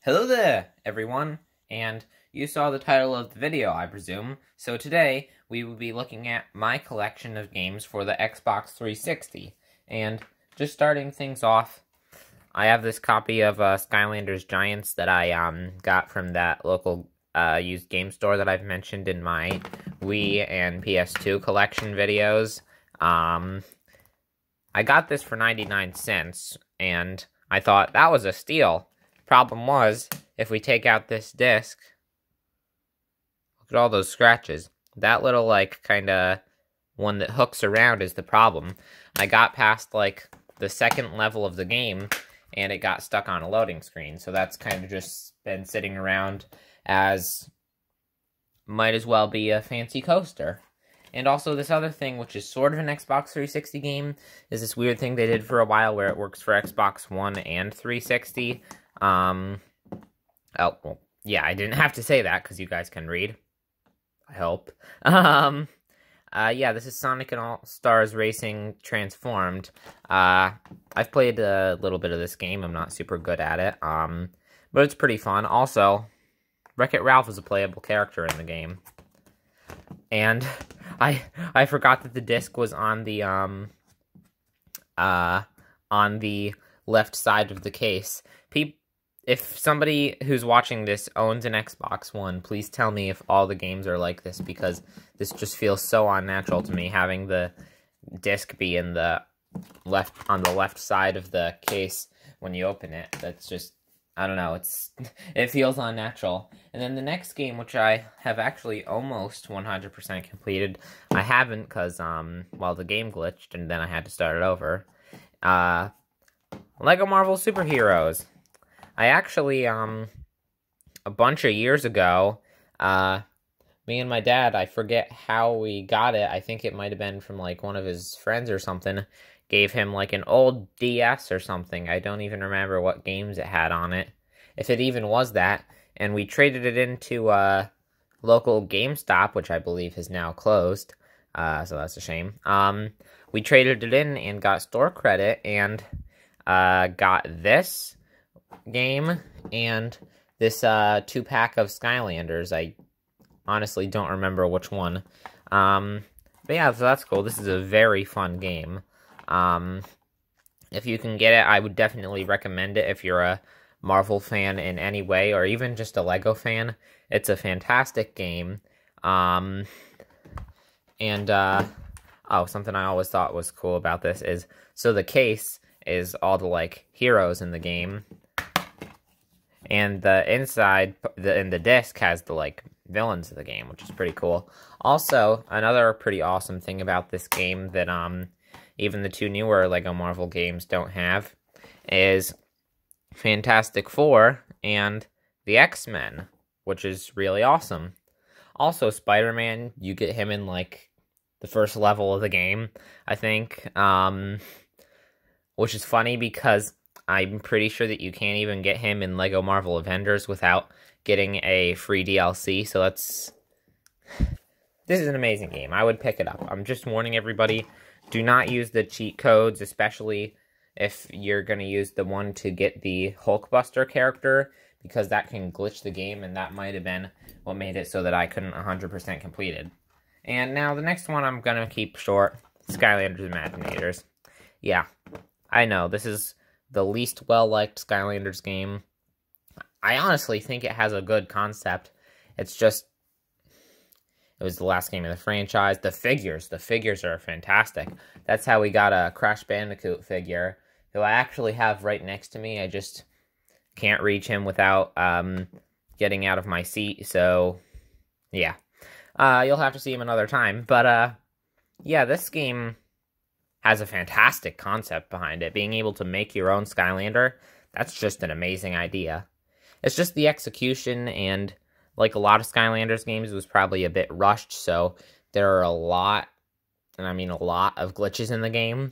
Hello there, everyone, and you saw the title of the video, I presume. So today, we will be looking at my collection of games for the Xbox 360. And just starting things off, I have this copy of Skylanders Giants that I got from that local used game store that I've mentioned in my Wii and PS2 collection videos. I got this for 99 cents, and I thought that was a steal. Problem was, if we take out this disc, look at all those scratches. That little, kinda one that hooks around is the problem. I got past, the second level of the game, and it got stuck on a loading screen. So that's kind of just been sitting around as might as well be a fancy coaster. And also this other thing, which is sort of an Xbox 360 game, is this weird thing they did for a while where it works for Xbox One and 360. Oh, well, yeah, I didn't have to say that because you guys can read. I hope. Yeah, this is Sonic and All-Stars Racing Transformed. I've played a little bit of this game. I'm not super good at it. But it's pretty fun. Also, Wreck-It Ralph is a playable character in the game. And I forgot that the disc was on the left side of the case. If somebody who's watching this owns an Xbox One, please tell me if all the games are like this, because this just feels so unnatural to me, having the disc be on the left side of the case when you open it. That's just, I don't know, it feels unnatural. And then the next game, which I have actually almost 100% completed, I haven't because, the game glitched and then I had to start it over. Lego Marvel Superheroes. I actually, a bunch of years ago, me and my dad, I forget how we got it. I think it might have been from, one of his friends or something. Gave him, an old DS or something. I don't even remember what games it had on it. If it even was that. And we traded it into, local GameStop, which I believe has now closed. So that's a shame. We traded it in and got store credit and, got this game and this 2-pack of Skylanders. I honestly don't remember which one. But yeah, so that's cool. This is a very fun game. If you can get it, I would definitely recommend it if you're a Marvel fan in any way, or even just a Lego fan. It's a fantastic game. Oh, something I always thought was cool about this is, so the case is all the, heroes in the game. And the inside, in the disc, has the, villains of the game, which is pretty cool. Also, another pretty awesome thing about this game that, even the two newer Lego Marvel games don't have, is Fantastic Four and the X-Men, which is really awesome. Also, Spider-Man, you get him in, the first level of the game, I think, which is funny because I'm pretty sure that you can't even get him in Lego Marvel Avengers without getting a free DLC, so this is an amazing game. I would pick it up. I'm just warning everybody, do not use the cheat codes, especially if you're going to use the one to get the Hulkbuster character, because that can glitch the game, and that might have been what made it so that I couldn't 100% complete it. And now the next one I'm going to keep short, Skylanders Imaginators. Yeah, I know, this is the least well-liked Skylanders game. I honestly think it has a good concept. It's just, it was the last game of the franchise. The figures are fantastic. That's how we got a Crash Bandicoot figure, who I actually have right next to me. I just can't reach him without getting out of my seat, so yeah. You'll have to see him another time, but yeah, this game has a fantastic concept behind it. Being able to make your own Skylander, that's just an amazing idea. It's just the execution, and like a lot of Skylanders games, it was probably a bit rushed, so there are a lot, and I mean a lot, of glitches in the game,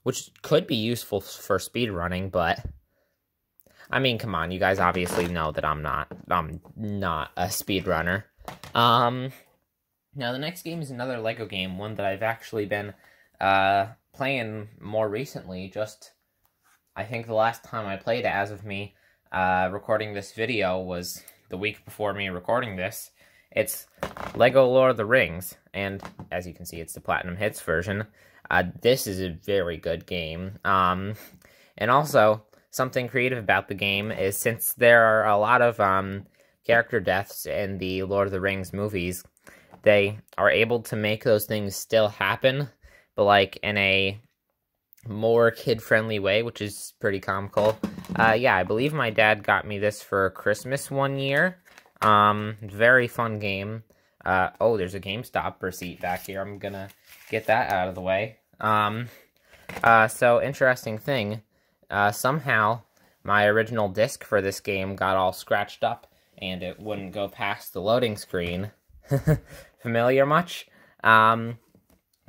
which could be useful for speedrunning, but I mean, come on, you guys obviously know that I'm not a speedrunner. Now the next game is another Lego game, one that I've actually been playing more recently. Just, I think the last time I played it, as of me recording this video was the week before me recording this. It's Lego Lord of the Rings, and as you can see, it's the Platinum Hits version. This is a very good game. And also, something creative about the game is since there are a lot of character deaths in the Lord of the Rings movies, they are able to make those things still happen, but like in a more kid-friendly way, which is pretty comical. Yeah, I believe my dad got me this for Christmas one year. Very fun game. Oh, there's a GameStop receipt back here. I'm gonna get that out of the way. So interesting thing. Somehow, my original disc for this game got all scratched up, and it wouldn't go past the loading screen. Familiar much?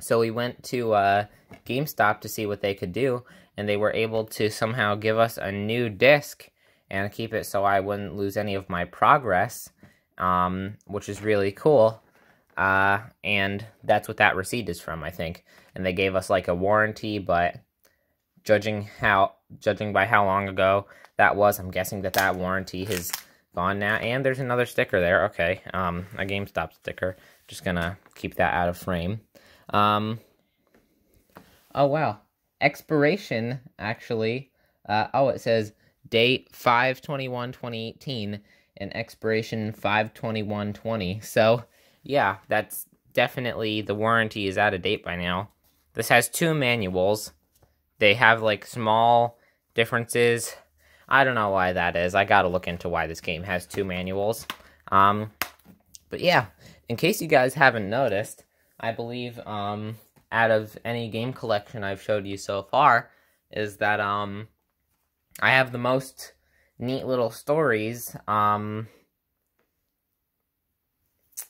So we went to GameStop to see what they could do, and they were able to somehow give us a new disc and keep it so I wouldn't lose any of my progress, which is really cool. And that's what that receipt is from, I think. And they gave us like a warranty, but judging by how long ago that was, I'm guessing that warranty has gone now. And there's another sticker there. Okay, a GameStop sticker. Just gonna keep that out of frame. Oh wow, expiration actually. Oh, it says date 5/21/2018 and expiration 5/21/20. So yeah, that's definitely, the warranty is out of date by now. This has 2 manuals. They have like small differences. I don't know why that is. I gotta look into why this game has 2 manuals. But yeah, in case you guys haven't noticed, I believe out of any game collection I've showed you so far, is that I have the most neat little stories. I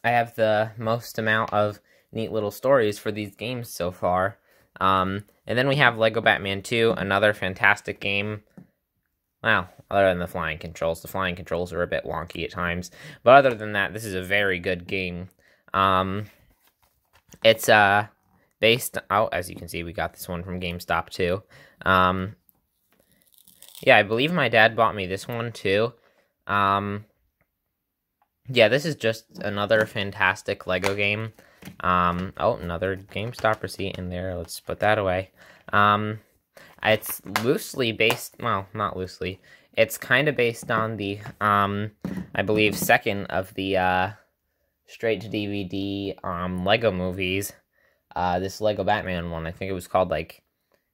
have the most amount of neat little stories for these games so far. And then we have Lego Batman 2, another fantastic game. Well, other than the flying controls. The flying controls are a bit wonky at times. But other than that, this is a very good game. It's based... Oh, as you can see, we got this one from GameStop too. Yeah, I believe my dad bought me this one too. Yeah, this is just another fantastic Lego game. Oh, another GameStop receipt in there. Let's put that away. It's loosely based, well, not loosely. It's kind of based on the, I believe, second of the, straight-to-DVD, Lego movies. This Lego Batman one, I think it was called, like,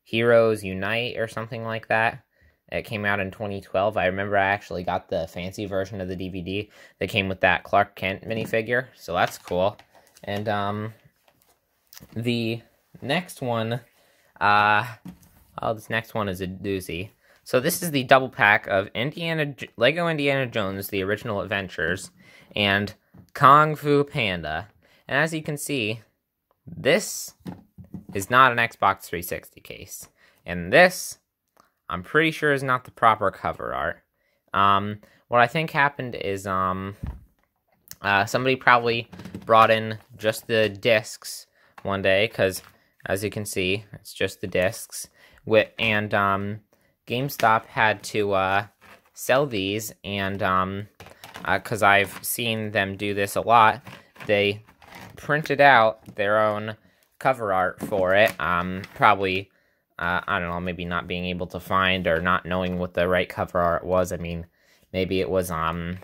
Heroes Unite or something like that. It came out in 2012. I remember I actually got the fancy version of the DVD that came with that Clark Kent minifigure, so that's cool. And, the next one, oh, this next one is a doozy. So this is the double pack of Lego Indiana Jones, The Original Adventures, and Kung Fu Panda. And as you can see, this is not an Xbox 360 case. And this, I'm pretty sure, is not the proper cover art. What I think happened is, somebody probably brought in just the discs one day, because, as you can see, it's just the discs. And GameStop had to sell these, and because I've seen them do this a lot, they printed out their own cover art for it. Probably, I don't know, maybe not being able to find or not knowing what the right cover art was. I mean, maybe it was, I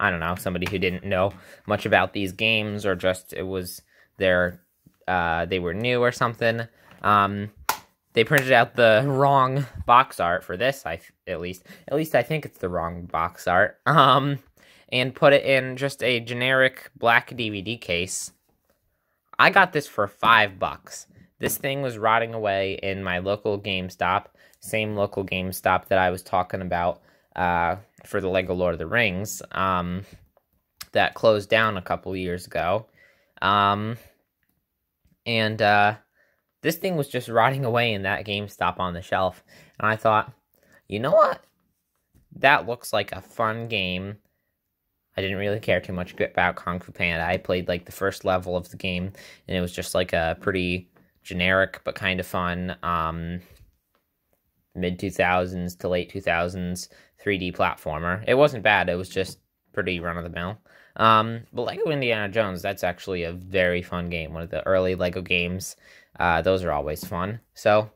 don't know, somebody who didn't know much about these games, or just it was their, they were new or something. They printed out the wrong box art for this, at least I think it's the wrong box art, and put it in just a generic black DVD case. I got this for $5. This thing was rotting away in my local GameStop, same local GameStop that I was talking about for the Lego Lord of the Rings, that closed down a couple years ago. This thing was just rotting away in that GameStop on the shelf. And I thought, you know what? That looks like a fun game. I didn't really care too much about Kung Fu Panda. I played like the first level of the game, and it was just like a pretty generic but kind of fun mid-2000s to late 2000s 3D platformer. It wasn't bad, it was just pretty run-of-the-mill. But Lego Indiana Jones, that's actually a very fun game. One of the early Lego games. Those are always fun. So,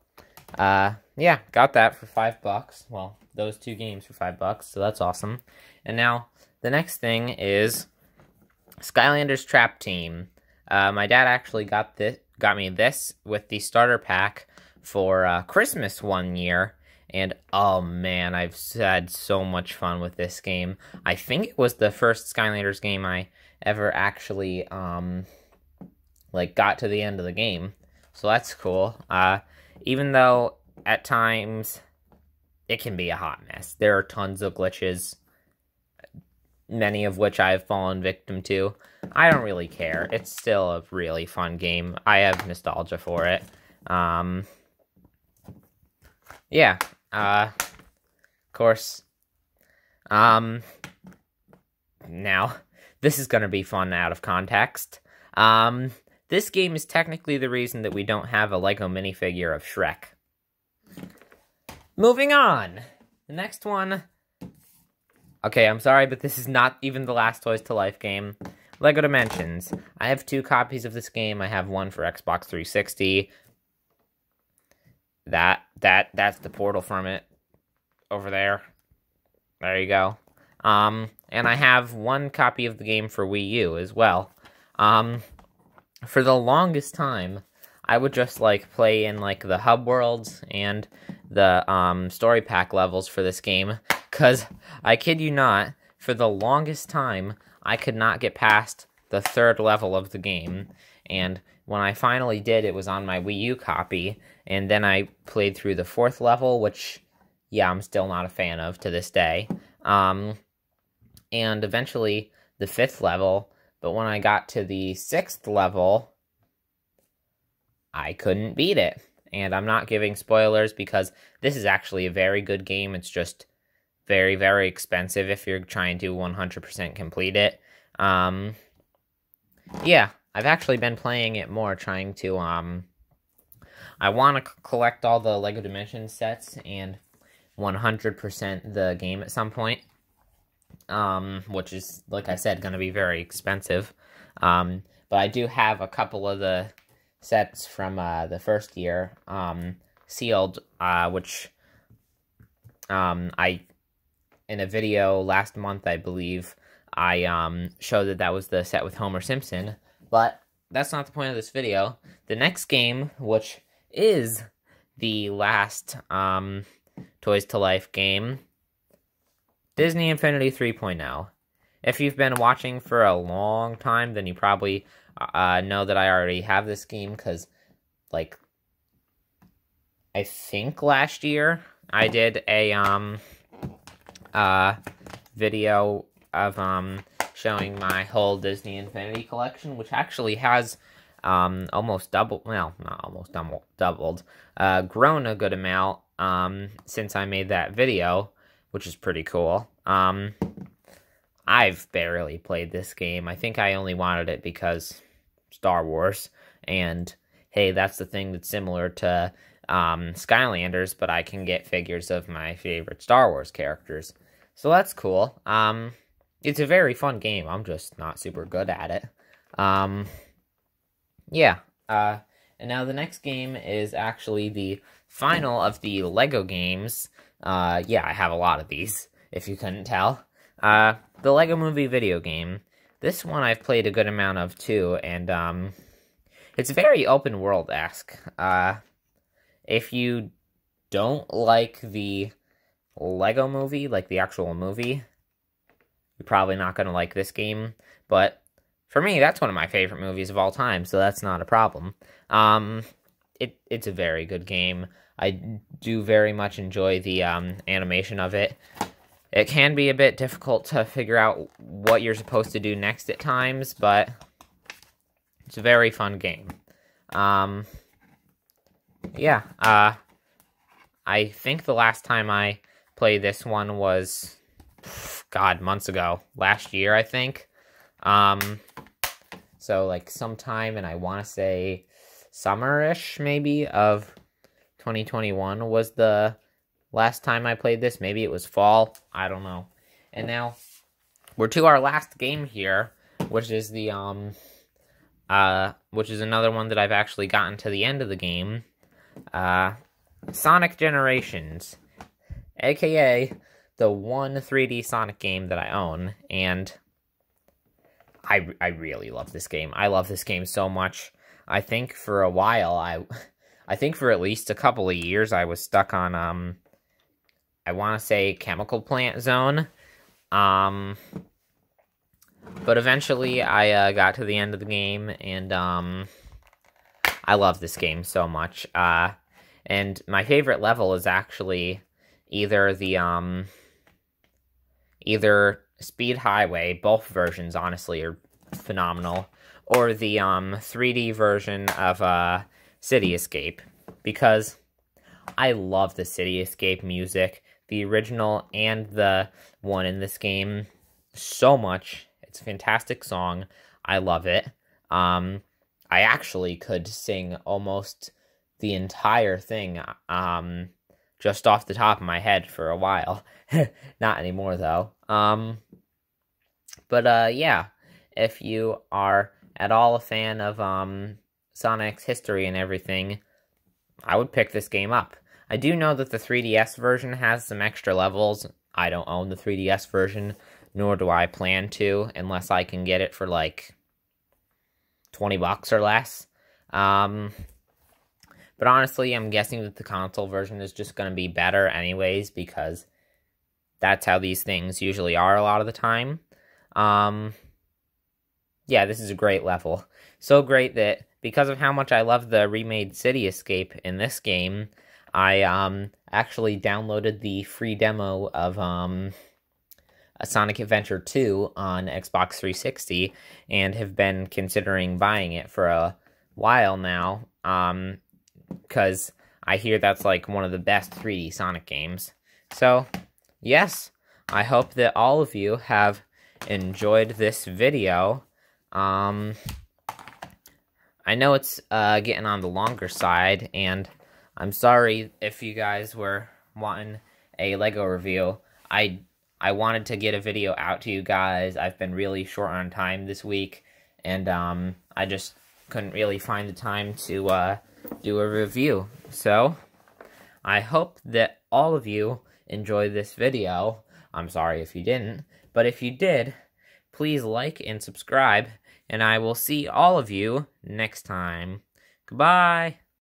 yeah, got that for $5. Well, those two games for $5, so that's awesome. And now, the next thing is Skylanders Trap Team. My dad actually got me this with the starter pack for Christmas one year. And, oh man, I've had so much fun with this game. I think it was the first Skylanders game I ever actually, like, got to the end of the game. So that's cool. Even though, at times, it can be a hot mess. There are tons of glitches, many of which I've fallen victim to. I don't really care. It's still a really fun game. I have nostalgia for it. Yeah. Of course. Now, this is gonna be fun out of context. This game is technically the reason that we don't have a Lego minifigure of Shrek. Moving on! The next one... Okay, I'm sorry, but this is not even the last Toys to Life game. Lego Dimensions. I have 2 copies of this game. I have one for Xbox 360. That's the portal from it. Over there. There you go. And I have 1 copy of the game for Wii U as well. For the longest time, I would just, like, play in, like, the hub worlds and the, story pack levels for this game. Because, I kid you not, for the longest time, I could not get past the 3rd level of the game. And when I finally did, it was on my Wii U copy. And then I played through the 4th level, which, yeah, I'm still not a fan of to this day. And eventually, the 5th level. But when I got to the 6th level, I couldn't beat it. And I'm not giving spoilers because this is actually a very good game. It's just very, very expensive if you're trying to 100% complete it. Yeah, I've actually been playing it more, trying to, I want to collect all the LEGO Dimensions sets and 100% the game at some point. Which is, like I said, going to be very expensive. But I do have a couple of the sets from the first year sealed, which I, in a video last month, I believe, I showed that was the set with Homer Simpson. But that's not the point of this video. The next game, which is the last Toys to Life game, Disney Infinity 3.0. If you've been watching for a long time, then you probably know that I already have this game, because, like, I think last year I did a video of showing my whole Disney Infinity collection, which actually has almost doubled, well, not almost doubled, grown a good amount since I made that video, which is pretty cool. I've barely played this game. I think I only wanted it because Star Wars, and hey, that's the thing that's similar to Skylanders, but I can get figures of my favorite Star Wars characters. So that's cool. It's a very fun game. I'm just not super good at it. Yeah. And now the next game is actually the final of the LEGO games. Yeah, I have a lot of these, if you couldn't tell. The LEGO Movie video game. This one I've played a good amount of too, and it's very open world-esque. If you don't like the LEGO Movie, like the actual movie, you're probably not going to like this game, but for me, that's one of my favorite movies of all time, so that's not a problem. It's a very good game. I do very much enjoy the animation of it. It can be a bit difficult to figure out what you're supposed to do next at times, but it's a very fun game. Yeah, I think the last time I played this one was, God, months ago. Last year, I think. So, like, sometime, and I want to say summer-ish, maybe, of 2021 was the last time I played this. Maybe it was fall. I don't know. And now we're to our last game here, which is the which is another one that I've actually gotten to the end of the game. Sonic Generations, aka the one 3D Sonic game that I own, and I really love this game. I love this game so much. I think for a while, I think for at least a couple of years, I was stuck on, I want to say Chemical Plant Zone. But eventually, I got to the end of the game, and I love this game so much. And my favorite level is actually either the, either Speed Highway, both versions, honestly, are phenomenal, or the 3D version of City Escape, because I love the City Escape music, the original and the one in this game, so much. It's a fantastic song. I love it. I actually could sing almost the entire thing just off the top of my head for a while. Not anymore, though. But yeah, if you are at all a fan of Sonic's history and everything, I would pick this game up. I do know that the 3DS version has some extra levels. I don't own the 3DS version, nor do I plan to, unless I can get it for like $20 or less. But honestly, I'm guessing that the console version is just going to be better anyways, because that's how these things usually are a lot of the time. Yeah, this is a great level. So great that, because of how much I love the remade City Escape in this game, I actually downloaded the free demo of a Sonic Adventure 2 on Xbox 360, and have been considering buying it for a while now, because I hear that's like one of the best 3D Sonic games. So, yes, I hope that all of you have enjoyed this video. I know it's getting on the longer side, and I'm sorry if you guys were wanting a LEGO review. I wanted to get a video out to you guys. I've been really short on time this week, and I just couldn't really find the time to do a review. So, I hope that all of you enjoyed this video. I'm sorry if you didn't, but if you did, please like and subscribe, and I will see all of you next time. Goodbye!